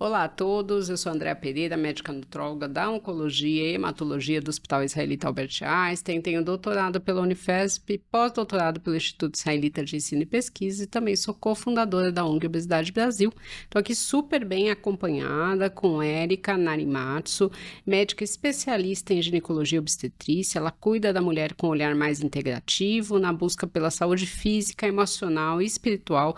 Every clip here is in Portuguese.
Olá a todos, eu sou Andréa Pereira, médica nutróloga da Oncologia e Hematologia do Hospital Israelita Albert Einstein, tenho doutorado pela Unifesp, pós-doutorado pelo Instituto Israelita de Ensino e Pesquisa e também sou cofundadora da ONG Obesidade Brasil. Estou aqui super bem acompanhada com Érica Narimatsu, médica especialista em ginecologia e obstetrícia. Ela cuida da mulher com um olhar mais integrativo, na busca pela saúde física, emocional e espiritual,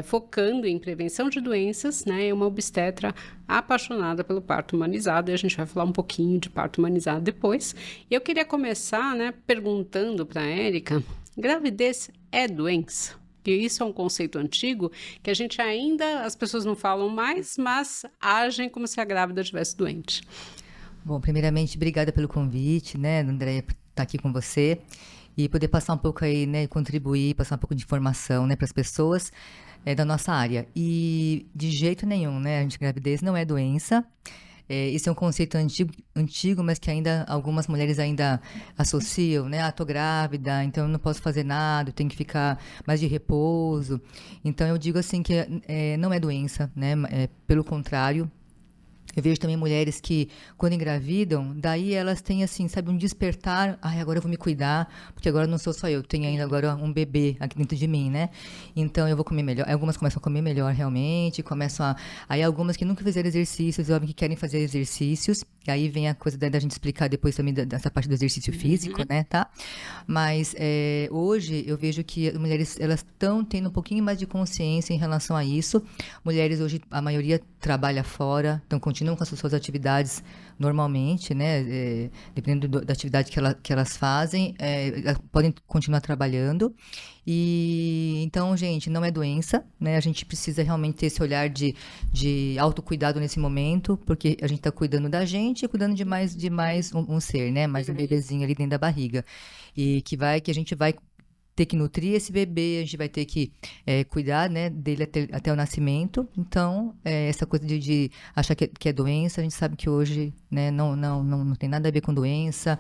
focando em prevenção de doenças, né? É uma obstetra apaixonada pelo parto humanizado, e a gente vai falar um pouquinho de parto humanizado depois. E eu queria começar, né, perguntando para a Érica, gravidez é doença? Porque isso é um conceito antigo que a gente ainda, as pessoas não falam mais, mas agem como se a grávida estivesse doente. Bom, primeiramente, obrigada pelo convite, né, Andréia, por estar aqui com você e poder passar um pouco aí, né, contribuir, passar um pouco de informação, né, para as pessoas da nossa área. E de jeito nenhum, né, a gravidez não é doença. Esse é um conceito antigo, mas que ainda algumas mulheres ainda associam, né? Ah, tô grávida, então eu não posso fazer nada, eu tenho que ficar mais de repouso. Então eu digo assim que não é doença, né? Pelo contrário. Eu vejo também mulheres que, quando engravidam, daí elas têm, assim, sabe, um despertar. Ai, agora eu vou me cuidar, porque agora não sou só eu, tenho ainda agora um bebê aqui dentro de mim, né? Então eu vou comer melhor. Algumas começam a comer melhor, realmente, começam a... Aí algumas que nunca fizeram exercícios, óbvio que querem fazer exercícios, e aí vem a coisa da gente explicar depois também dessa parte do exercício físico, né, tá? Mas hoje eu vejo que as mulheres, elas estão tendo um pouquinho mais de consciência em relação a isso. Mulheres hoje, a maioria trabalha fora, então continuam com as suas atividades normalmente, né? Dependendo da atividade que elas fazem, podem continuar trabalhando. E então, gente, não é doença, né? A gente precisa realmente ter esse olhar de autocuidado nesse momento, porque a gente está cuidando da gente e cuidando de mais um ser, né? Mais um bebezinho ali dentro da barriga. E que a gente vai ter que nutrir esse bebê, a gente vai ter que cuidar, né, dele até o nascimento. Então, essa coisa de achar que é doença, a gente sabe que hoje, né, não tem nada a ver com doença,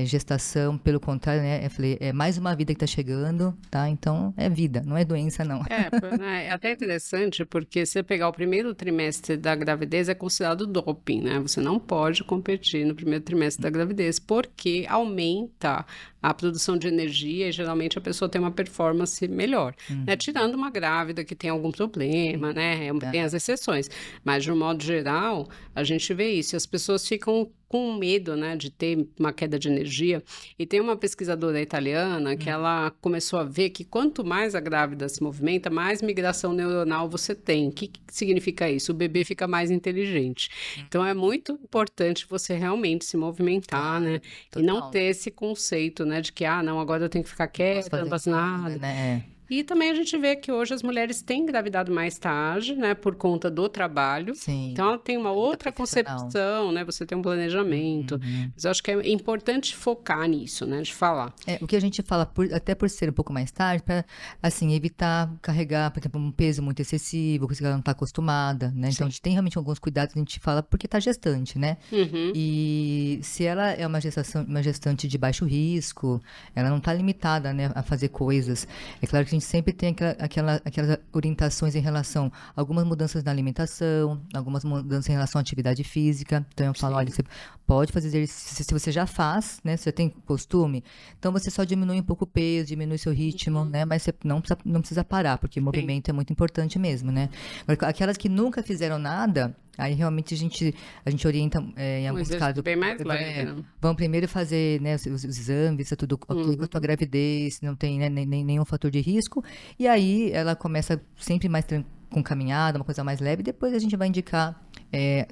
gestação, pelo contrário, né, eu falei, é mais uma vida que está chegando, tá? Então, é vida, não é doença, não. É até interessante, porque se você pegar o primeiro trimestre da gravidez, é considerado doping, né? Você não pode competir no primeiro trimestre da gravidez, porque aumenta a produção de energia e geralmente a pessoa tem uma performance melhor, né? Tirando uma grávida que tem algum problema, né? Tem as exceções, mas de um modo geral, a gente vê isso, e as pessoas ficam com medo, né, de ter uma queda de energia. E tem uma pesquisadora italiana que ela começou a ver que quanto mais a grávida se movimenta, mais migração neuronal você tem. O que significa isso? O bebê fica mais inteligente. Então é muito importante você realmente se movimentar, né? E não ter esse conceito, né, de que, não, agora eu tenho que ficar quieta, não faço nada. Né? E também a gente vê que hoje as mulheres têm engravidado mais tarde, né, por conta do trabalho. Sim. Então, ela tem uma outra concepção, né, você tem um planejamento. Mas eu acho que é importante focar nisso, né, de falar. O que a gente fala, até por ser um pouco mais tarde, para, assim, evitar carregar, por exemplo, um peso muito excessivo, coisa que ela não está acostumada, né? Então, a gente tem realmente alguns cuidados, a gente fala porque está gestante, né? E se ela é uma gestante de baixo risco, ela não está limitada, né, a fazer coisas. É claro que a gente sempre tem aquelas orientações em relação a algumas mudanças na alimentação, algumas mudanças em relação à atividade física. Então, eu falo, olha, você pode fazer exercício, se você já faz, né, você já tem costume, então você só diminui um pouco o peso, diminui seu ritmo, né, mas você não precisa parar, porque o movimento é muito importante mesmo, né. Aquelas que nunca fizeram nada, aí realmente a gente orienta em alguns casos. Bem mais leve, né? Vamos primeiro fazer, né, os exames, é tudo ok com a tua gravidez, não tem, né, nenhum fator de risco. E aí ela começa sempre mais com caminhada, uma coisa mais leve, e depois a gente vai indicar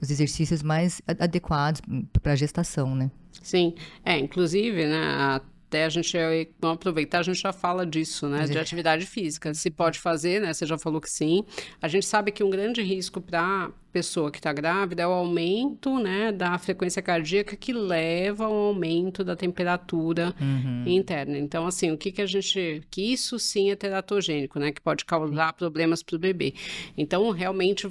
os exercícios mais adequados para a gestação, né? Sim, inclusive, né, até a gente, vamos aproveitar, a gente já fala disso, né, de atividade física. Se pode fazer, né, você já falou que sim. A gente sabe que um grande risco para pessoa que está grávida é o aumento, né, da frequência cardíaca que leva ao aumento da temperatura interna. Então, assim, que isso sim é teratogênico, né, que pode causar problemas para o bebê. Então, realmente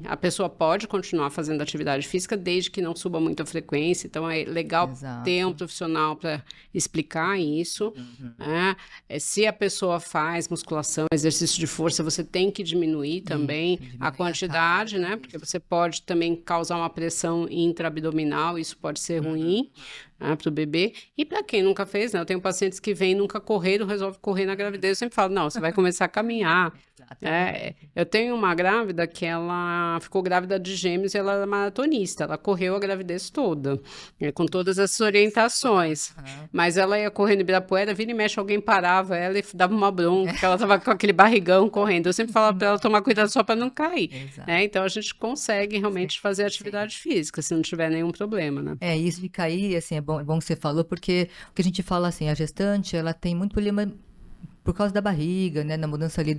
a pessoa pode continuar fazendo atividade física desde que não suba muito a frequência. Então, é legal ter um Exato. profissional para explicar isso, né? Se a pessoa faz musculação, exercício de força, você tem que diminuir também Isso, a diminuir a quantidade, carga, né? Porque isso. você pode também causar uma pressão intraabdominal, isso pode ser ruim, né, para o bebê. E para quem nunca fez, né? Eu tenho pacientes que vêm, nunca correram, resolvem correr na gravidez. Eu sempre falo, não, você vai começar a caminhar. Eu tenho uma grávida que ela ficou grávida de gêmeos e ela era maratonista. Ela correu a gravidez toda, com todas essas orientações. Aham. Mas ela ia correndo em Ibirapuera, vira e mexe, alguém parava ela e dava uma bronca, porque ela estava com aquele barrigão correndo. Eu sempre falava para ela tomar cuidado só para não cair, Exato. né? Então a gente consegue realmente fazer Sim. atividade física, se não tiver nenhum problema, né? Isso de cair, assim, é bom que você falou, porque o que a gente fala, assim, a gestante, ela tem muito problema por causa da barriga, né, na mudança ali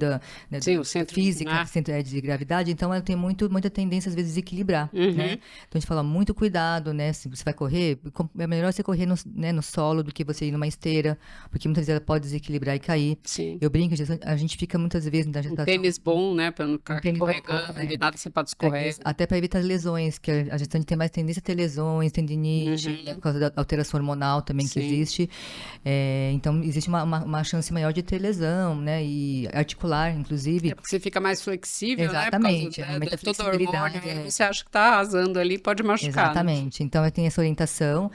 né, Sim, o centro, física, né? centro de gravidade, então ela tem muita tendência, às vezes, a desequilibrar, né? Então a gente fala muito cuidado, né, se você vai correr, é melhor você correr no solo do que você ir numa esteira, porque muitas vezes ela pode desequilibrar e cair. Sim. Eu brinco, a gente fica muitas vezes na Um gestação... tênis bom, né? Para não ficar tênis escorregando, bom, e nada sapato escorrega. Até para evitar lesões, que a gestante tem mais tendência a ter lesões, tendinite, né, por causa da alteração hormonal também que Sim. existe. Então, existe uma chance maior de ter lesão, né? E articular, inclusive. É porque você fica mais flexível, Exatamente, né? Por aumenta a causa todo flexibilidade. hormônio, você acha que tá arrasando ali, pode machucar, né? Exatamente. Então, eu tenho essa orientação.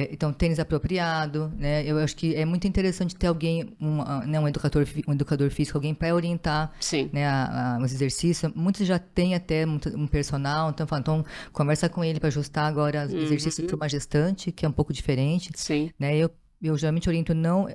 Então, tênis apropriado, né? Eu acho que é muito interessante ter alguém, né, um educador físico, alguém para orientar, Sim. né, os exercícios. Muitos já têm até um personal, então conversa com ele para ajustar agora os exercícios para uma gestante, que é um pouco diferente. Sim. Né? Eu geralmente oriento não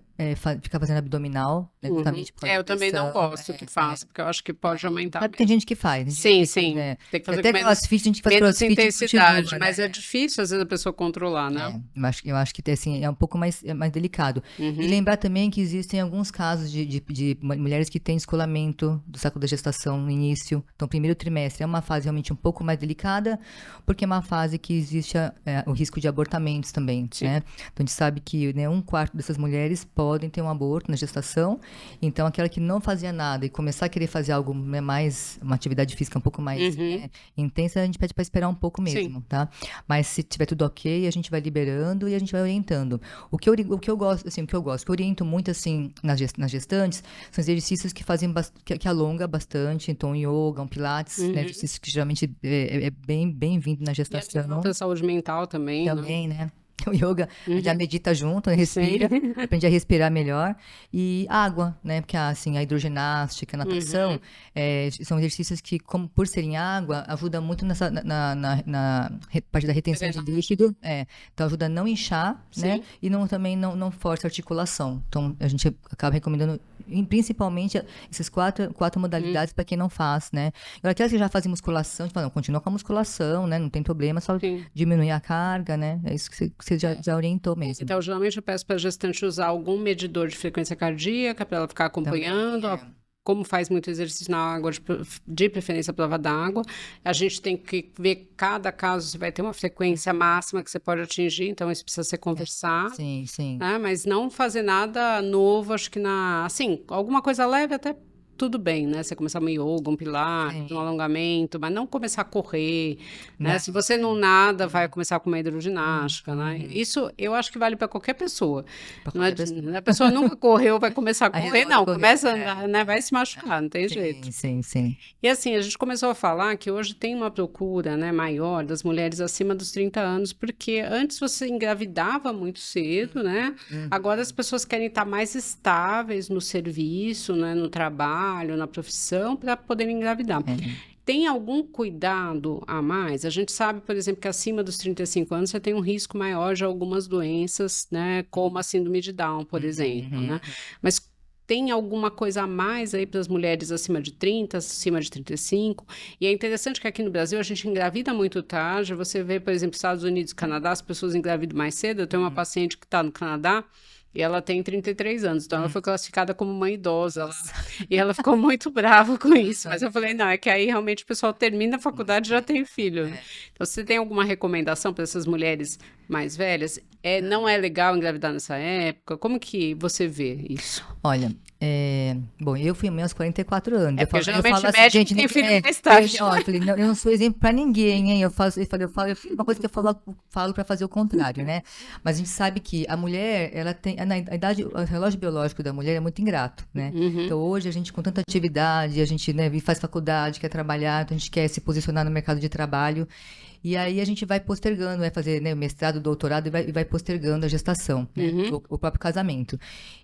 ficar fazendo abdominal, né, justamente por causa Eu da também não pressão, gosto que faça, porque eu acho que pode aumentar. Sabe que tem gente que faz, né? Sim, sim. Tem que fazer Até com crossfit, a gente faz menos crossfit e intensidade, continua, mas né? é difícil às vezes a pessoa controlar, né? Eu acho que assim, é um pouco mais delicado. E lembrar também que existem alguns casos de mulheres que têm descolamento do saco da gestação no início. Então, primeiro trimestre é uma fase realmente um pouco mais delicada, porque é uma fase que existe o risco de abortamentos também, né? Então, a gente sabe que, né, 1/4 dessas mulheres podem ter um aborto na gestação. Então, aquela que não fazia nada e começar a querer fazer algo, né, uma atividade física um pouco mais intensa, a gente pede para esperar um pouco mesmo, tá? Mas se tiver tudo ok, a gente vai liberando e a gente vai orientando. O que eu gosto, assim, o que eu oriento muito, assim, nas gestantes, são exercícios que fazem que alonga bastante. Então, yoga, pilates, né, exercícios que geralmente é bem-vindo na gestação. E a saúde mental também, Também, né? O yoga já medita junto, respira, aprende a respirar melhor. E água, né? Porque assim, a hidroginástica, a natação, são exercícios que, como por serem água, ajuda muito na parte da retenção de líquido. Então ajuda a não inchar, né? E também não força a articulação. Então a gente acaba recomendando principalmente essas quatro modalidades para quem não faz, né? Agora, aquelas que já fazem musculação, a gente fala, não, continua com a musculação, né? Não tem problema, só diminuir a carga, né? É isso que você já orientou mesmo. Então, geralmente eu peço para a gestante usar algum medidor de frequência cardíaca para ela ficar acompanhando. Como faz muito exercício na água, de preferência prova d'água, a gente tem que ver cada caso, se vai ter uma frequência máxima que você pode atingir, então isso precisa ser conversado. Sim, sim. Né? Mas não fazer nada novo, acho que assim, alguma coisa leve até tudo bem, né? Você começar um yoga, um pilates, um alongamento, mas não começar a correr, né? Se você não nada, vai começar com uma hidroginástica, né? Isso eu acho que vale para qualquer pessoa. A pessoa nunca correu, vai começar a correr, não. Começa a andar, né? Vai se machucar, não tem jeito. Sim. E assim, a gente começou a falar que hoje tem uma procura, né, maior das mulheres acima dos 30 anos, porque antes você engravidava muito cedo, né? Agora as pessoas querem estar mais estáveis no serviço, né, no trabalho, na profissão, para poderem engravidar. Tem algum cuidado a mais? A gente sabe, por exemplo, que acima dos 35 anos você tem um risco maior de algumas doenças, né, como a síndrome de Down, por exemplo, né? Mas tem alguma coisa a mais aí para as mulheres acima de 30, acima de 35? E é interessante que aqui no Brasil a gente engravida muito tarde. Você vê, por exemplo, Estados Unidos e Canadá, as pessoas engravidam mais cedo. Eu tenho uma paciente que está no Canadá, E ela tem 33 anos, então ela foi classificada como uma idosa lá. E ela ficou muito brava com isso. Mas eu falei, não, é que aí realmente o pessoal termina a faculdade e já tem filho. Então, você tem alguma recomendação para essas mulheres mais velhas? Não é legal engravidar nessa época? Como que você vê isso? Olha, bom, eu fui mãe aos 44 anos. Porque Eu geralmente falo assim, médico gente, tem filho mais eu, tarde. ó, eu falei, não, eu não sou exemplo pra ninguém, hein? Uma coisa que eu falo para fazer o contrário, né? Mas a gente sabe que a mulher, ela tem, a idade, o relógio biológico da mulher é muito ingrato, né? Então hoje a gente com tanta atividade, a gente, né, faz faculdade, quer trabalhar, então a gente quer se posicionar no mercado de trabalho. E aí a gente vai postergando, vai fazer, né, mestrado, doutorado e vai postergando a gestação, né, o próprio casamento.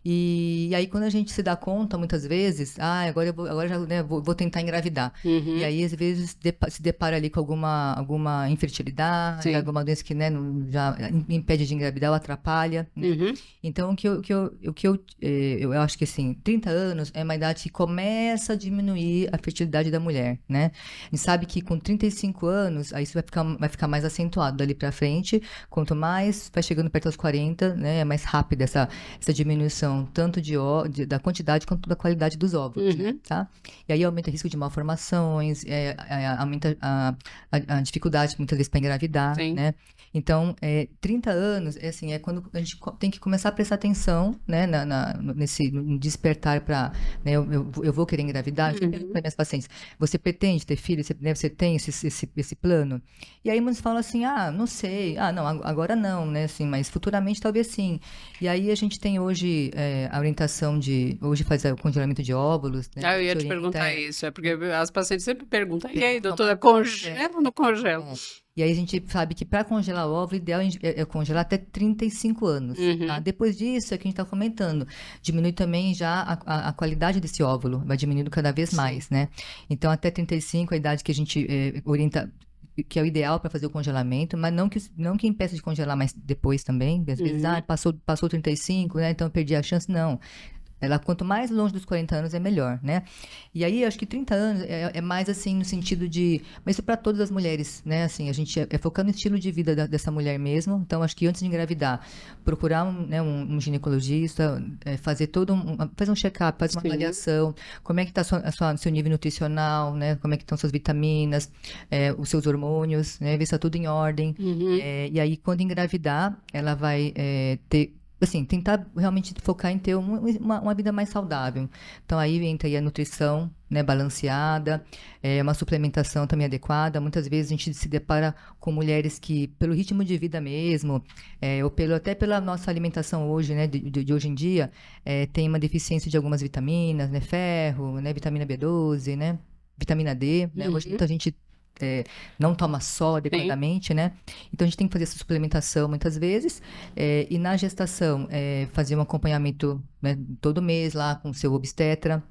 E aí quando a gente se dá conta, muitas vezes, agora já, né, vou tentar engravidar. E aí às vezes se depara ali com alguma infertilidade, Sim. alguma doença que, né, já impede de engravidar ou atrapalha, né? Então eu acho que assim, 30 anos é uma idade que começa a diminuir a fertilidade da mulher, né? A gente sabe que com 35 anos, aí isso vai ficar mais acentuado dali pra frente. Quanto mais vai chegando perto dos 40, né, é mais rápida essa diminuição, tanto da quantidade quanto da qualidade dos óvulos, né, tá? E aí aumenta o risco de malformações, aumenta a dificuldade, muitas vezes, para engravidar, Sim. né? Então, 30 anos, é quando a gente tem que começar a prestar atenção, né, no despertar para, né, eu vou querer engravidar. Eu pergunto para minhas pacientes, você pretende ter filho? Você tem esse plano? E aí muitos falam assim, não sei, não, agora não, né, assim, mas futuramente talvez sim. E aí a gente tem hoje a orientação hoje faz o congelamento de óvulos, né? Eu ia Se te orienta, perguntar isso, porque as pacientes sempre perguntam, e aí, doutora, congela ou não congela? E aí a gente sabe que para congelar o óvulo, o ideal é congelar até 35 anos, tá? Depois disso, é que a gente está comentando, diminui também já a qualidade desse óvulo, vai diminuindo cada vez mais, né? Então, até 35, a idade que a gente orienta, que é o ideal para fazer o congelamento, mas não que impeça de congelar mais depois também. Às vezes, passou 35, né? Então eu perdi a chance. Não. Quanto mais longe dos 40 anos, é melhor, né? E aí, acho que 30 anos é mais assim, no sentido de... Mas isso para todas as mulheres, né? Assim, a gente é focando no estilo de vida dessa mulher mesmo. Então, acho que antes de engravidar, procurar um ginecologista, fazer fazer um check-up, fazer uma avaliação. Como é que está seu nível nutricional, né? Como é que estão suas vitaminas, os seus hormônios, né? Ver se está tudo em ordem. E aí, quando engravidar, ela vai ter... Assim, tentar realmente focar em ter uma vida mais saudável. Então, aí entra aí a nutrição, né, balanceada, uma suplementação também adequada. Muitas vezes a gente se depara com mulheres que, pelo ritmo de vida mesmo, ou até pela nossa alimentação hoje, né, de hoje em dia, tem uma deficiência de algumas vitaminas, né, ferro, né, vitamina B12, né, vitamina D, né? Hoje muita gente não toma sol adequadamente, né? Então a gente tem que fazer essa suplementação muitas vezes, e na gestação fazer um acompanhamento, né, todo mês lá com o seu obstetra,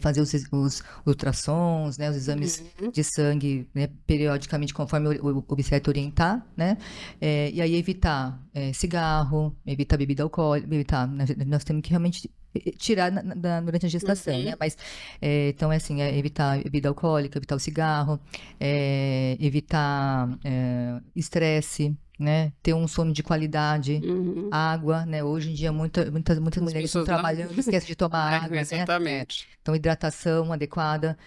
fazer os ultrassons, né, os exames de sangue, né, periodicamente conforme o obstetra orientar, né? E aí evitar cigarro, evitar bebida alcoólica, nós temos que realmente tirar durante a gestação, né? Mas, então, assim, evitar bebida alcoólica, evitar o cigarro, evitar estresse, né? Ter um sono de qualidade, água, né? Hoje em dia, muitas mulheres estão trabalhando, esquecem de tomar água, exatamente. né? Então, hidratação adequada,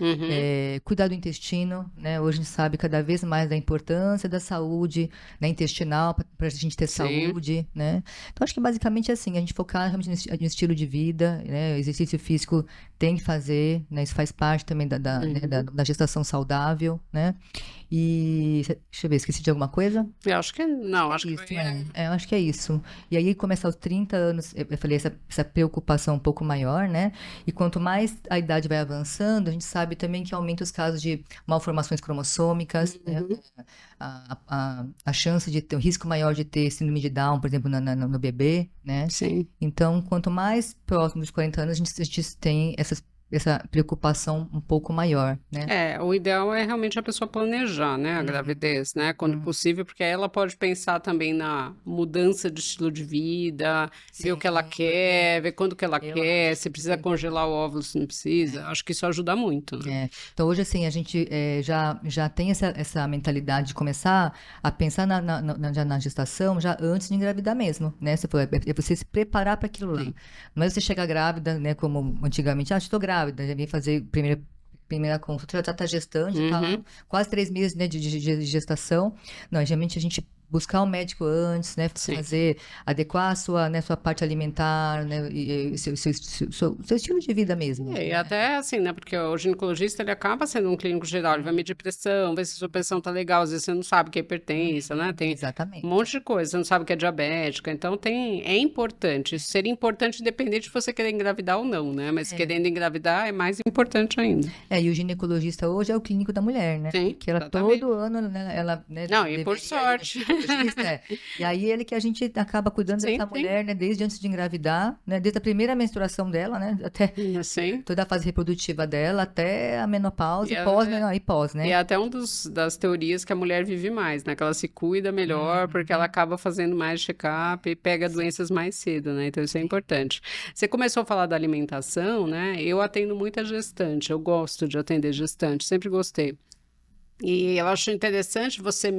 cuidar do intestino, né? Hoje a gente sabe cada vez mais da importância da saúde, né, intestinal, para a gente ter saúde, né? Então, acho que basicamente é assim, a gente focar realmente no estilo de vida, né? Exercício físico tem que fazer, né? Isso faz parte também né, da gestação saudável, né? E, deixa eu ver, esqueci de alguma coisa? Eu acho que não, acho Isso, que eu acho que é isso. E aí começar aos 30 anos, eu falei, essa preocupação um pouco maior, né? E quanto mais a idade vai avançando, a gente sabe também que aumenta os casos de malformações cromossômicas, né? A chance de ter, o risco maior de ter síndrome de Down, por exemplo, no bebê, né? Sim. Então, quanto mais próximo dos 40 anos, a gente tem essa preocupação um pouco maior, né? O ideal é realmente a pessoa planejar, né, a gravidez, né, quando possível, porque aí ela pode pensar também na mudança de estilo de vida, ver o que ela Sim, quer, ver quando que ela eu quer, acho se que precisa congelar o óvulo, se não precisa. Acho que isso ajuda muito, né? Então, hoje, assim, a gente já tem essa mentalidade de começar a pensar já na gestação, já antes de engravidar mesmo, né? Você falou, é você se preparar para aquilo lá. Sim. Não é você chegar grávida, né? Como antigamente, estou grávida, já vem fazer primeira consulta, já está gestante, já está lá Uhum. quase 3 meses, né, de gestação. Não, geralmente a gente buscar o médico antes, né? Sim. Adequar sua parte alimentar, né? E seu estilo de vida mesmo. E até assim, né? Porque o ginecologista ele acaba sendo um clínico geral, ele vai medir pressão, ver se a sua pressão tá legal, às vezes você não sabe que é hipertensa, né? Tem um Exatamente. monte de coisa, você não sabe que é diabética, então é importante. Isso seria importante independente de você querer engravidar ou não, né? Mas querendo engravidar é mais importante ainda. E o ginecologista hoje é o clínico da mulher, né? Sim, Que ela exatamente. todo ano, né, ela, né, Não, e por deveria ir sorte. no ginecologista, E aí ele que a gente acaba cuidando Sim, dessa sim. mulher, né, desde antes de engravidar, né, desde a primeira menstruação dela, né, até Sim. toda a fase reprodutiva dela, até a menopausa E e pós, E né? é até das teorias que a mulher vive mais, né? Que ela se cuida melhor, porque ela acaba fazendo mais check-up e pega doenças mais cedo, né? Então isso é importante. Você começou a falar da alimentação, né? Eu atendo muita gestante, eu gosto de atender gestante, sempre gostei. E eu acho interessante você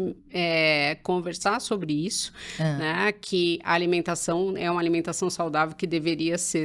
conversar sobre isso, Ah, né? Que a alimentação é uma alimentação saudável que deveria ser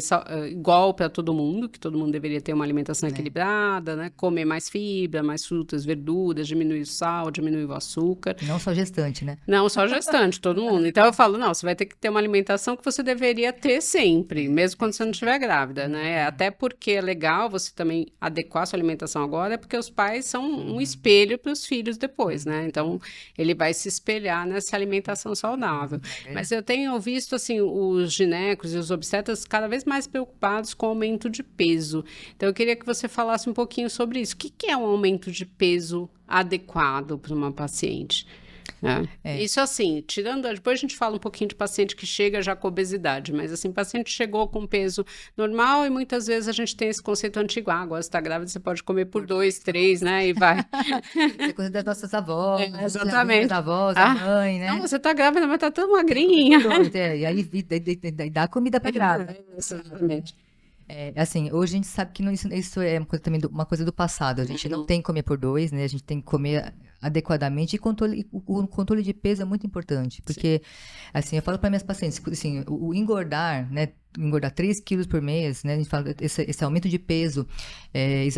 igual para todo mundo, que todo mundo deveria ter uma alimentação equilibrada, né? Comer mais fibra, mais frutas, verduras, diminuir o sal, diminuir o açúcar. não só gestante, né? Não, só gestante, todo mundo. Então eu falo, não, você vai ter que ter uma alimentação que você deveria ter sempre, mesmo quando você não estiver grávida, né? Até porque é legal você também adequar sua alimentação agora, porque os pais são um espelho para os filhos depois, né? Então ele vai se espelhar nessa alimentação saudável. Mas eu tenho visto assim os ginecos e os obstetras cada vez mais preocupados com o aumento de peso. Então eu queria que você falasse um pouquinho sobre isso. O que é um aumento de peso adequado para uma paciente? Isso assim, depois a gente fala um pouquinho de paciente que chega já com obesidade, mas assim, paciente chegou com peso normal e muitas vezes a gente tem esse conceito antigo, agora você está grávida, você pode comer por 2, 3, né, e vai. É coisa das nossas avós, Exatamente. das avós, a mãe, né? Não, você está grávida, mas tá tão magrinha. E aí dá comida pra grávida. Exatamente. Assim, hoje a gente sabe que isso é uma coisa, também uma coisa do passado. A gente não tem que comer por 2, né? A gente tem que comer adequadamente. E o controle de peso é muito importante. Porque, assim, eu falo para minhas pacientes, assim, o engordar, né? Engordar 3 quilos por mês, né? A gente fala esse aumento de peso,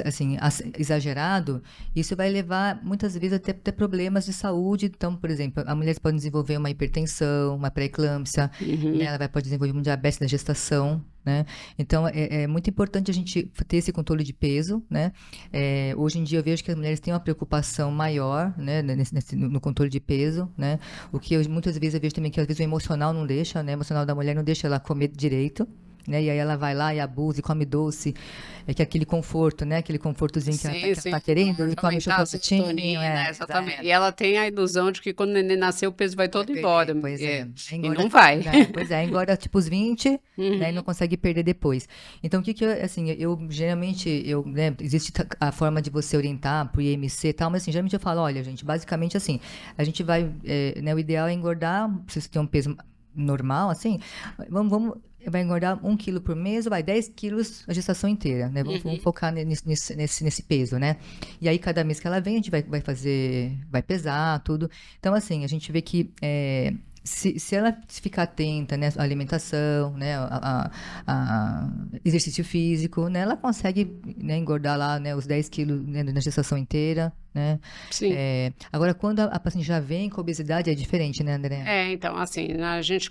assim, exagerado, isso vai levar, muitas vezes, até problemas de saúde. Então, por exemplo, a mulher pode desenvolver uma hipertensão, uma pré-eclâmpsia, né? Ela pode desenvolver um diabetes da gestação, né? Então, é muito importante a gente ter esse controle de peso, né? Hoje em dia eu vejo que as mulheres têm uma preocupação maior, né? No controle de peso, né? O que muitas vezes eu vejo também que às vezes o emocional não deixa, né? O emocional da mulher não deixa ela comer direito, né? E aí ela vai lá e abusa e come doce, que é aquele conforto, né? Aquele confortozinho que ela tá querendo, e come chocolatinho, exatamente. E ela tem a ilusão de que quando o neném nascer o peso vai todo embora. Pois é. E não vai. Pois é, engorda tipo os 20, né? E não consegue perder depois. Então, o que assim, geralmente, né? Existe a forma de você orientar pro IMC e tal, mas assim, geralmente eu falo, olha, gente, basicamente assim, a gente vai, né? O ideal é engordar, se você tem um peso normal, assim, vai engordar 1 quilo por mês, vai 10 quilos a gestação inteira, né? Vamos focar nesse peso, né? E aí, cada mês que ela vem, a gente vai pesar, tudo. Então, assim, a gente vê que se ela ficar atenta, né, à alimentação, né, a exercício físico, né, ela consegue, né, engordar lá, né, os 10 quilos, né, na gestação inteira, né? Sim. Agora, quando a paciente já vem com obesidade, é diferente, né, André? Então, assim,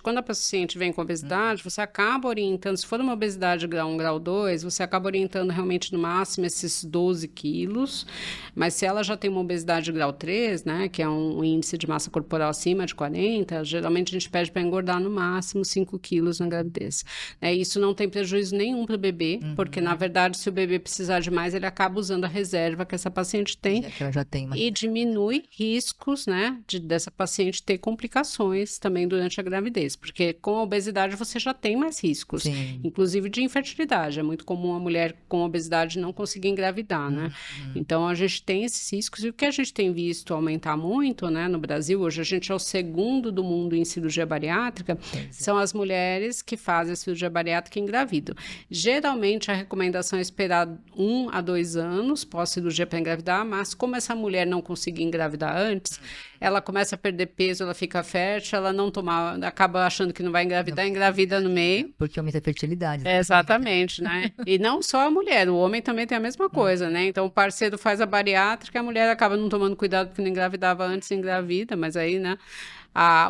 quando a paciente vem com obesidade, você acaba orientando, se for uma obesidade grau 1, grau 2, você acaba orientando realmente no máximo esses 12 quilos, mas se ela já tem uma obesidade grau 3, né, que é um índice de massa corporal acima de 40, geralmente a gente pede para engordar no máximo 5 quilos na gravidez. Isso não tem prejuízo nenhum para o bebê, porque, na verdade, se o bebê precisar de mais, ele acaba usando a reserva que essa paciente tem já tem uma... E diminui riscos, né, dessa paciente ter complicações também durante a gravidez, porque com a obesidade você já tem mais riscos, Sim. inclusive de infertilidade. É muito comum a mulher com obesidade não conseguir engravidar, né? Então a gente tem esses riscos, e o que a gente tem visto aumentar muito, né, no Brasil, hoje a gente é o segundo do mundo em cirurgia bariátrica, são as mulheres que fazem a cirurgia bariátrica e engravidam. Geralmente a recomendação é esperar 1 a 2 anos pós-cirurgia para engravidar, mas como essa mulher não conseguir engravidar antes, ela começa a perder peso, ela fica fértil, ela não toma, acaba achando que não vai engravidar, engravida no meio. Porque aumenta a fertilidade. Exatamente, né? E não só a mulher, o homem também tem a mesma coisa, né? Então o parceiro faz a bariátrica, a mulher acaba não tomando cuidado porque não engravidava antes, engravida, mas aí, né?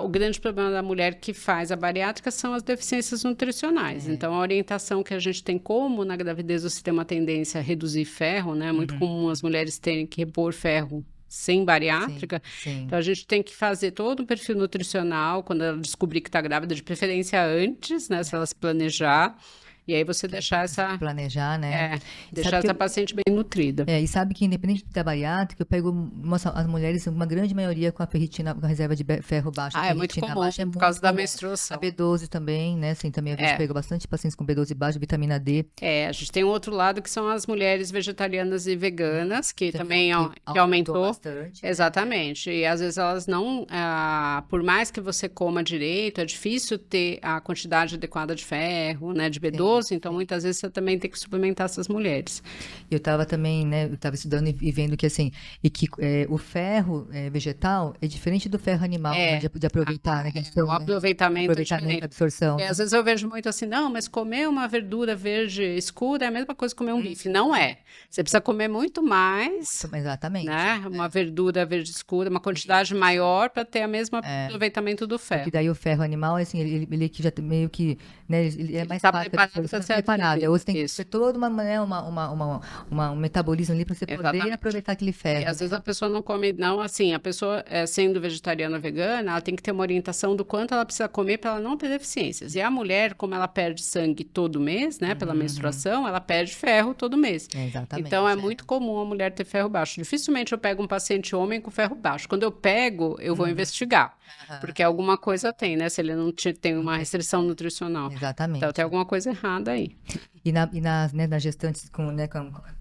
O grande problema da mulher que faz a bariátrica são as deficiências nutricionais. Então, a orientação que a gente tem, como na gravidez você tem uma tendência a reduzir ferro, né? É muito comum as mulheres terem que repor ferro sem bariátrica. Sim. Então, a gente tem que fazer todo um perfil nutricional quando ela descobrir que está grávida, de preferência antes, né? Se ela se planejar. E aí você deixar essa... Planejar, né? deixar essa paciente bem nutrida. E sabe que independente da bariátrica, eu pego as mulheres, uma grande maioria com a ferritina, com a reserva de ferro baixa. É muito comum, por causa da menstruação. A B12 também, né? Assim, também a gente pega bastante pacientes com B12 baixa, vitamina D. A gente tem um outro lado que são as mulheres vegetarianas e veganas, que também que aumentou bastante. Exatamente. E às vezes elas não, por mais que você coma direito, é difícil ter a quantidade adequada de ferro, né, de B12, então muitas vezes você também tem que suplementar essas mulheres. Eu estava também, né, eu estava estudando e vendo que assim, o ferro vegetal é diferente do ferro animal, né, de aproveitar, né? O aproveitamento é diferente. Absorção. Às vezes eu vejo muito assim, não, mas comer uma verdura verde escura é a mesma coisa que comer um bife. Não é. Você precisa comer muito mais. Exatamente. Né? Uma verdura verde escura, uma quantidade maior para ter o mesmo aproveitamento do ferro. Porque daí o ferro animal, assim, ele que já meio que, né, ele é mais fácil. Preparado. Você tem que ter todo um metabolismo ali para você poder aproveitar aquele ferro. E às vezes a pessoa não come, não, assim, a pessoa sendo vegetariana ou vegana, ela tem que ter uma orientação do quanto ela precisa comer para ela não ter deficiências. E a mulher, como ela perde sangue todo mês, né, pela menstruação, ela perde ferro todo mês. Exatamente. Então é muito comum a mulher ter ferro baixo. Dificilmente eu pego um paciente homem com ferro baixo. Quando eu pego, eu vou investigar. Porque alguma coisa tem, né? Se ele não tem uma restrição nutricional. Exatamente. Então tem alguma coisa errada aí. E nas gestantes com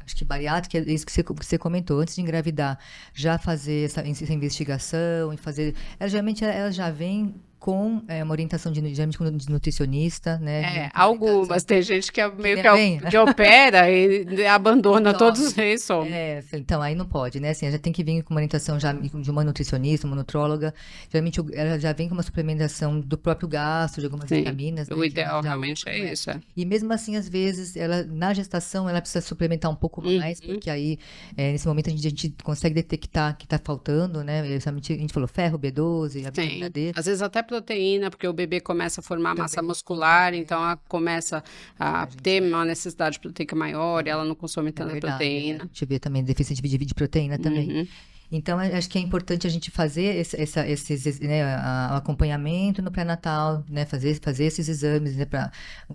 acho que bariátrica, é isso que você comentou, antes de engravidar, já fazer essa investigação e fazer... Geralmente ela já vem com uma orientação de nutricionista, né? Algumas. Tem gente que meio que opera e abandona todos os reis. Então, aí não pode, né? Assim, já tem que vir com uma orientação já de uma nutricionista, uma nutróloga. Geralmente ela já vem com uma suplementação do próprio gastro, de algumas vitaminas. O ideal realmente é isso. E mesmo assim, às vezes, na gestação, ela precisa suplementar um pouco mais, porque aí, nesse momento, a gente consegue detectar que está faltando, né? A gente falou ferro, B12, a vitamina D. Às vezes até proteína, porque o bebê começa a formar massa muscular, então ela começa a ter uma necessidade proteica maior e ela não consome tanta proteína. A gente vê também deficiência de proteína também. Então, acho que é importante a gente fazer esses, né, o acompanhamento no pré-natal, né, fazer esses exames, né,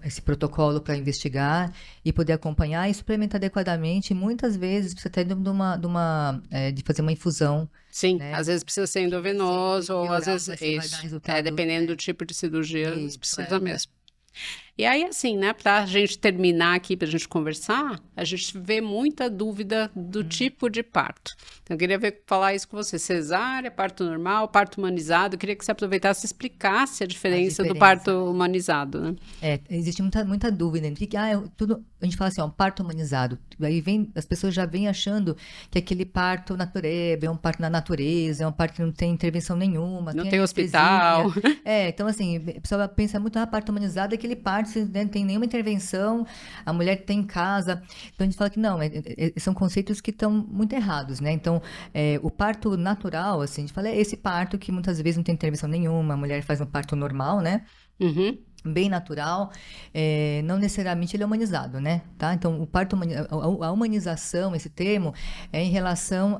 esse protocolo para investigar e poder acompanhar e suplementar adequadamente. Muitas vezes precisa até de fazer uma infusão. Sim, né? Às vezes precisa ser endovenoso, ou às vezes dependendo do tipo de cirurgia, precisa mesmo. E aí, assim, né, pra gente terminar aqui, pra gente conversar, a gente vê muita dúvida do tipo de parto. Então, eu queria falar isso com você. Cesárea, parto normal, parto humanizado. Eu queria que você aproveitasse e explicasse a diferença do parto humanizado, né? Existe muita dúvida. A gente fala assim, parto humanizado. Aí as pessoas já vêm achando que aquele parto natureba, é um parto na natureza, é um parto que não tem intervenção nenhuma. Não tem hospital. Então assim, a pessoa pensa muito, parto humanizado é aquele parto que não tem nenhuma intervenção, a mulher tem em casa. Então a gente fala que não, são conceitos que estão muito errados, né? Então, o parto natural, assim, a gente fala, é esse parto que muitas vezes não tem intervenção nenhuma, a mulher faz um parto normal, né? Bem natural, não necessariamente ele é humanizado, né? Tá? Então, o parto a humanização, esse termo, é em relação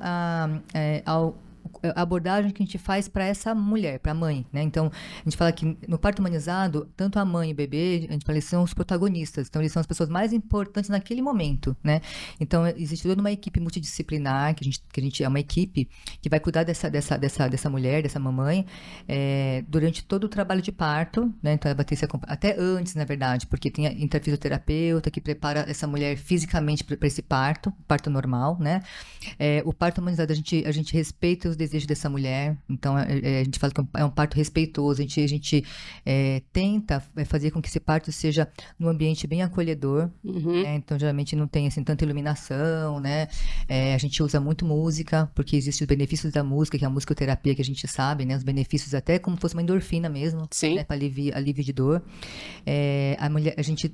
a abordagem que a gente faz para essa mulher, para a mãe, né? Então, a gente fala que no parto humanizado, tanto a mãe e o bebê, a gente fala, eles são os protagonistas, então eles são as pessoas mais importantes naquele momento, né? Então, existe toda uma equipe multidisciplinar, que a gente é uma equipe que vai cuidar dessa mulher, dessa mamãe, durante todo o trabalho de parto, né? Então, ela vai ter até antes, na verdade, porque tem a interfisioterapeuta que prepara essa mulher fisicamente para esse parto normal, né? O parto humanizado, a gente respeita os desejos dessa mulher, então a gente fala que é um parto respeitoso, a gente tenta fazer com que esse parto seja num ambiente bem acolhedor, né? Então geralmente não tem assim tanta iluminação, né? A gente usa muito música, porque existem os benefícios da música, que é a musicoterapia que a gente sabe, né? Os benefícios até como se fosse uma endorfina mesmo, né? Para alívio de dor. A gente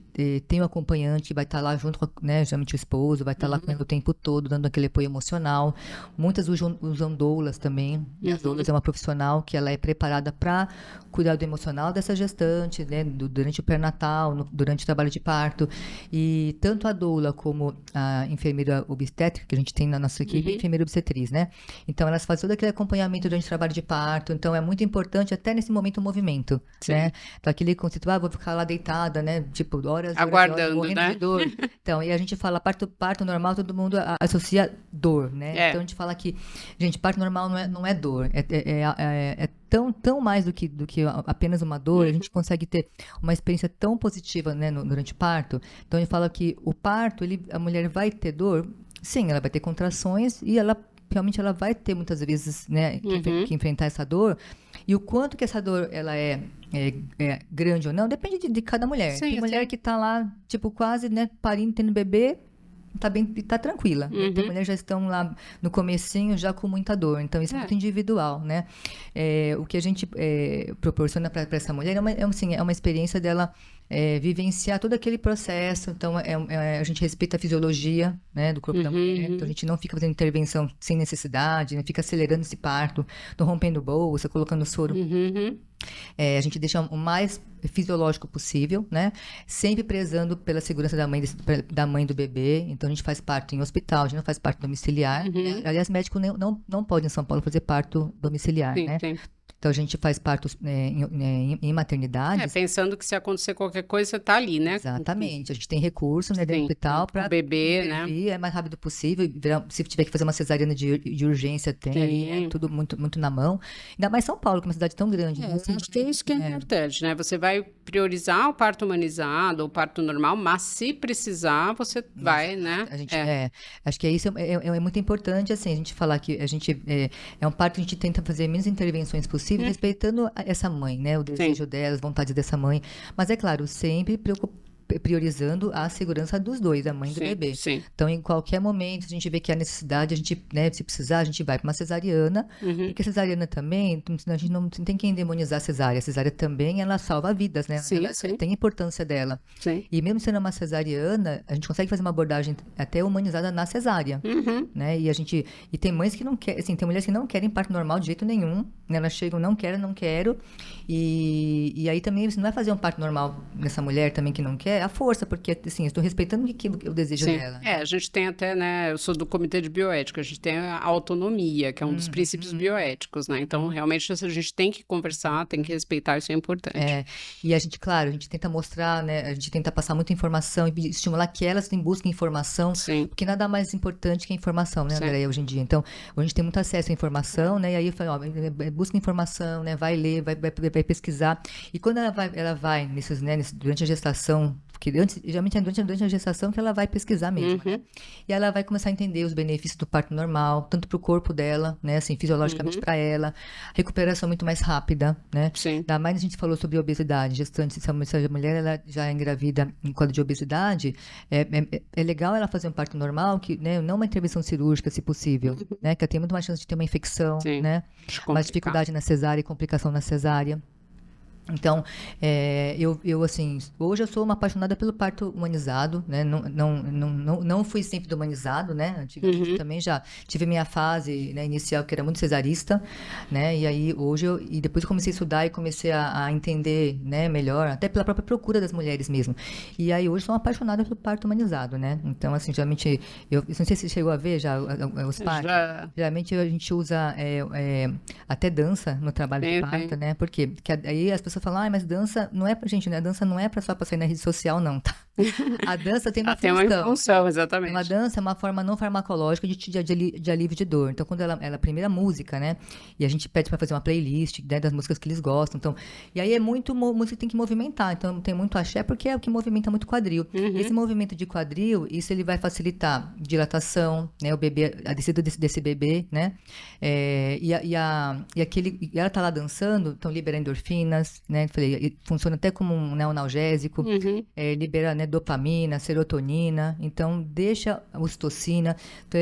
tem um acompanhante que vai estar lá junto com, né? Geralmente o esposo vai estar lá com ela o tempo todo, dando aquele apoio emocional. Muitas usam doulas também. As doulas é uma profissional que ela é preparada para cuidar do emocional dessa gestante, né? Durante o pré-natal, durante o trabalho de parto. E tanto a doula como a enfermeira obstétrica, que a gente tem na nossa equipe, enfermeira obstetriz, né? Então, elas fazem todo aquele acompanhamento durante o trabalho de parto. Então, é muito importante até nesse momento o movimento, né? Então, aquele conceito, vou ficar lá deitada, né? Tipo, horas, aguardando, morrendo de dor. Então, e a gente fala parto normal, todo mundo associa dor, né? Então, a gente fala que, gente, parto normal não é dor, é tão mais do que apenas uma dor, a gente consegue ter uma experiência tão positiva, né, durante o parto. Então, a gente fala que o parto, a mulher vai ter dor, sim, ela vai ter contrações e realmente ela vai ter muitas vezes, né, que enfrentar essa dor. E o quanto que essa dor ela é grande ou não, depende de cada mulher. Sim, tem mulher que tá lá, tipo, quase, né, parindo, tendo bebê, tá bem, tá tranquila. Tem mulheres já estão lá no comecinho já com muita dor, então isso é muito individual, né? O que a gente proporciona para essa mulher é uma experiência dela vivenciar todo aquele processo. Então a gente respeita a fisiologia, né, do corpo da mulher, então a gente não fica fazendo intervenção sem necessidade, né, fica acelerando esse parto, não rompendo bolsa, colocando soro. A gente deixa o mais fisiológico possível, né? Sempre prezando pela segurança da mãe do bebê. Então, a gente faz parto em hospital, a gente não faz parto domiciliar. Aliás, médico não pode em São Paulo fazer parto domiciliar, né? Sim. Então, a gente faz partos em maternidade. Pensando que se acontecer qualquer coisa, você tá ali, né? Exatamente. A gente tem recurso, né, dentro do hospital para o bebê, né? É mais rápido possível. Se tiver que fazer uma cesariana de urgência, tem ali, tudo muito, muito na mão. Ainda mais São Paulo, que é uma cidade tão grande. Acho que é isso que é importante, né? Você vai priorizar o parto humanizado, o parto normal, mas se precisar, você vai, né? Acho que isso é muito importante, assim, a gente falar que a gente é um parto que a gente tenta fazer menos intervenções possíveis, respeitando essa mãe, né? O desejo dela, as vontades dessa mãe. Mas é claro, sempre priorizando a segurança dos dois, da mãe e do bebê. Então, em qualquer momento, a gente vê que há necessidade, a gente, né, se precisar, a gente vai para uma cesariana, porque a cesariana também, a gente não tem que endemonizar a cesárea. A cesárea também, ela salva vidas, né? Ela tem a importância dela. E mesmo sendo uma cesariana, a gente consegue fazer uma abordagem até humanizada na cesárea, né? E tem mães que não querem, assim, tem mulheres que não querem parto normal de jeito nenhum, né? Elas chegam, não quero, e aí também você não vai fazer um parto normal nessa mulher também que não quer, a força, porque, assim, eu estou respeitando o desejo dela. A gente tem até, né, eu sou do Comitê de Bioética, a gente tem a autonomia, que é um dos princípios bioéticos, né, então, realmente, a gente tem que conversar, tem que respeitar, isso é importante. E a gente, claro, a gente tenta mostrar, né, a gente tenta passar muita informação e estimular que elas busquem informação, porque nada mais importante que a informação, né, Andréia, hoje em dia. Então, a gente tem muito acesso à informação, né, e aí eu falo, busca informação, né, vai ler, vai pesquisar, e quando ela vai durante a gestação, porque geralmente é durante a gestação que ela vai pesquisar mesmo, né? E ela vai começar a entender os benefícios do parto normal, tanto para o corpo dela, né? Assim, fisiologicamente para ela, recuperação muito mais rápida, né? Ainda mais a gente falou sobre obesidade, gestante, se a mulher ela já é engravida em quadro de obesidade, é legal ela fazer um parto normal, que, né, não uma intervenção cirúrgica, se possível, né? Que ela tem muito mais chance de ter uma infecção, né? Mais dificuldade na cesárea e complicação na cesárea. Então, assim, hoje eu sou uma apaixonada pelo parto humanizado, né? Não fui sempre do humanizado, né? Antigamente eu Uhum. também já tive minha fase, né, inicial, que era muito cesarista, né? E aí e depois eu comecei a estudar e comecei a entender, né, melhor, até pela própria procura das mulheres mesmo. E aí hoje sou uma apaixonada pelo parto humanizado, né? Então, assim, geralmente, eu não sei se você chegou a ver já os partos. Já Geralmente a gente usa até dança no trabalho de parto, tem. né? Por quê? Porque aí as pessoas falam, mas dança não é pra gente, né? Dança não é só pra sair na rede social, não, tá? A dança tem uma Ela tem uma função. função, Uma exatamente. dança é uma forma não farmacológica de alívio de dor. Então, quando ela é a primeira música, né? E a gente pede para fazer uma playlist, né, das músicas que eles gostam. Então, e aí é muito música que tem que movimentar. Então, tem muito axé porque é o que movimenta muito o quadril. Esse Uhum. movimento de quadril, isso ele vai facilitar dilatação, né? O bebê, a descida desse bebê, né? E ela tá lá dançando, então libera endorfinas, né? Falei, e funciona até como um analgésico, Uhum. libera, né, dopamina, serotonina, então deixa a ocitocina.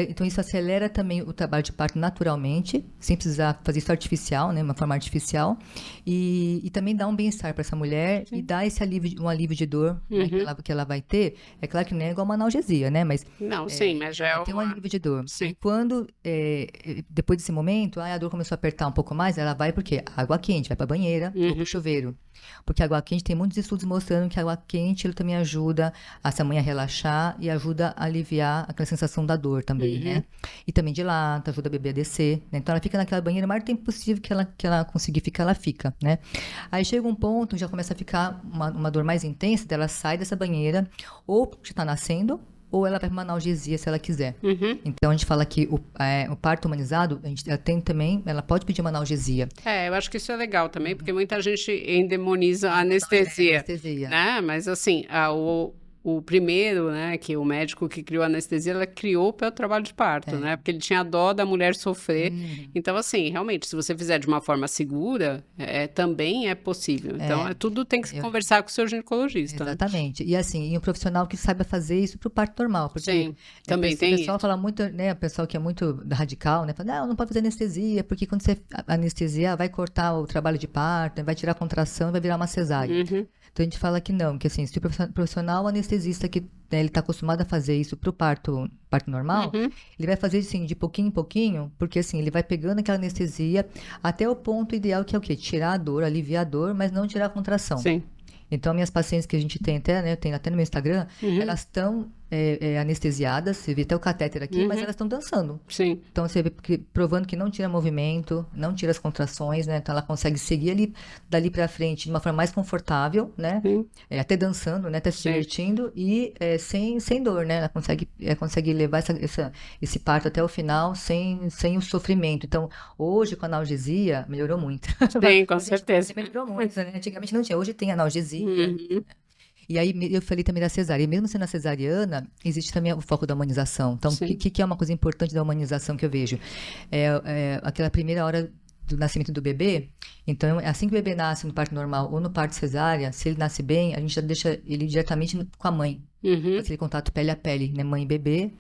Então isso acelera também o trabalho de parto naturalmente, sem precisar fazer isso artificial, né, uma forma artificial, e também dá um bem-estar para essa mulher e Sim. dá um alívio de dor, né, Uhum. que ela vai ter. É claro que não é igual uma analgesia, né, mas Não, sim, mas já é ela tem um uma. alívio de dor. E Sim. quando, depois desse momento, a dor começou a apertar um pouco mais, ela vai porque água quente, vai para banheira ou para Uhum. chuveiro. Porque a água quente, tem muitos estudos mostrando que a água quente ele também ajuda essa mãe a relaxar e ajuda a aliviar aquela sensação da dor também, Uhum. né? E também dilata, ajuda a bebê a descer, né? Então ela fica naquela banheira o maior tempo possível que ela conseguir ficar, ela fica, né? Aí chega um ponto, já começa a ficar uma dor mais intensa, daí ela sai dessa banheira, ou porque está nascendo, ou ela vai para uma analgesia se ela quiser. Uhum. Então a gente fala que o parto humanizado, ela tem também, ela pode pedir uma analgesia. Eu acho que isso é legal também, porque muita gente endemoniza a anestesia, Anestesia. né? Mas assim, o primeiro, né, que o médico que criou a anestesia, ela criou para o trabalho de parto, É. né? Porque ele tinha dó da mulher sofrer. Uhum. Então, assim, realmente, se você fizer de uma forma segura, também é possível. Então, tudo tem que se Eu- conversar com o seu ginecologista, né? Exatamente. E assim, um profissional que saiba fazer isso para o parto normal, porque Sim, também o tem pessoal isso. fala muito, né, o pessoal que é muito radical, né, fala, não pode fazer anestesia, porque quando você anestesiar, vai cortar o trabalho de parto, né, vai tirar a contração e vai virar uma cesárea. Uhum, Então a gente fala que não, que assim, se o profissional anestesista que, né, ele está acostumado a fazer isso para o parto normal, uhum, ele vai fazer assim, de pouquinho em pouquinho, porque assim, ele vai pegando aquela anestesia até o ponto ideal, que é o quê? Tirar a dor, aliviar a dor, mas não tirar a contração. sim. Então, minhas pacientes que a gente tem até, né, tem até no meu Instagram, Uhum, elas estão anestesiadas, você vê até o catéter aqui, mas uhum, elas estão dançando. sim. Então, você vê provando que não tira movimento, não tira as contrações, né? Então, ela consegue seguir ali, dali pra frente, de uma forma mais confortável, né? Sim, Até dançando, né? Até se sim. divertindo e sem dor, né? Ela consegue levar esse parto até o final sem o sofrimento. Então, hoje, com a analgesia, melhorou muito. Sim, com Antigamente certeza. melhorou muito, né? Antigamente não tinha, hoje tem analgesia. Uhum, E aí eu falei também da cesárea. E mesmo sendo a cesariana, existe também o foco da humanização. Então, o sim. que é uma coisa importante da humanização que eu vejo? Aquela primeira hora do nascimento do bebê. Então, assim que o bebê nasce no parto normal ou no parto cesárea, se ele nasce bem, a gente já deixa ele diretamente com a mãe. Uhum, Aquele contato pele a pele, né? Mãe e bebê.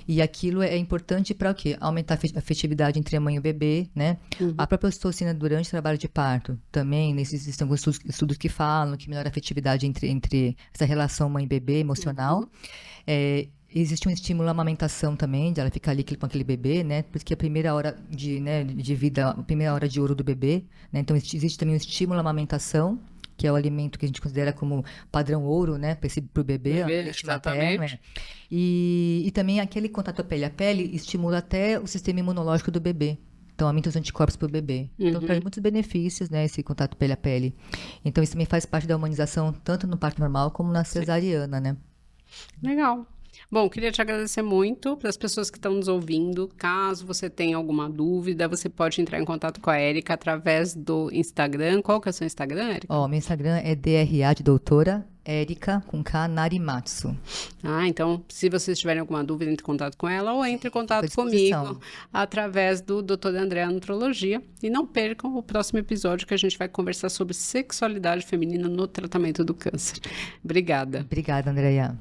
E aquilo é importante para o quê? Aumentar a afetividade entre a mãe e o bebê, né? A uhum, própria ocitocina durante o trabalho de parto, também, existem alguns estudos que falam que melhora a afetividade entre essa relação mãe e bebê emocional. uhum. Existe um estímulo à amamentação também, de ela ficar ali com aquele bebê, né? Porque a primeira hora de vida, a primeira hora de ouro do bebê, né? Então, existe também um estímulo à amamentação, que é o alimento que a gente considera como padrão ouro, né? Para o bebê, o Bebê, leite materno, exatamente. E também aquele contato pele a pele estimula até o sistema imunológico do bebê. Então, aumenta os anticorpos para o bebê. Então, traz Uhum, muitos benefícios, né? Esse contato pele a pele. Então, isso também faz parte da humanização, tanto no parto normal como na sim. cesariana, né? Legal. Bom, queria te agradecer muito para as pessoas que estão nos ouvindo. Caso você tenha alguma dúvida, você pode entrar em contato com a Érica através do Instagram. Qual que é o seu Instagram, Érica? Ó, meu Instagram é DRA de doutora, Érica, com K, Narimatsu. Então, se vocês tiverem alguma dúvida, entre em contato com ela ou entre em Fico à contato comigo disposição. através do Dr. André Nutrologia. E não percam o próximo episódio que a gente vai conversar sobre sexualidade feminina no tratamento do câncer. Obrigada. Obrigada, Andréia.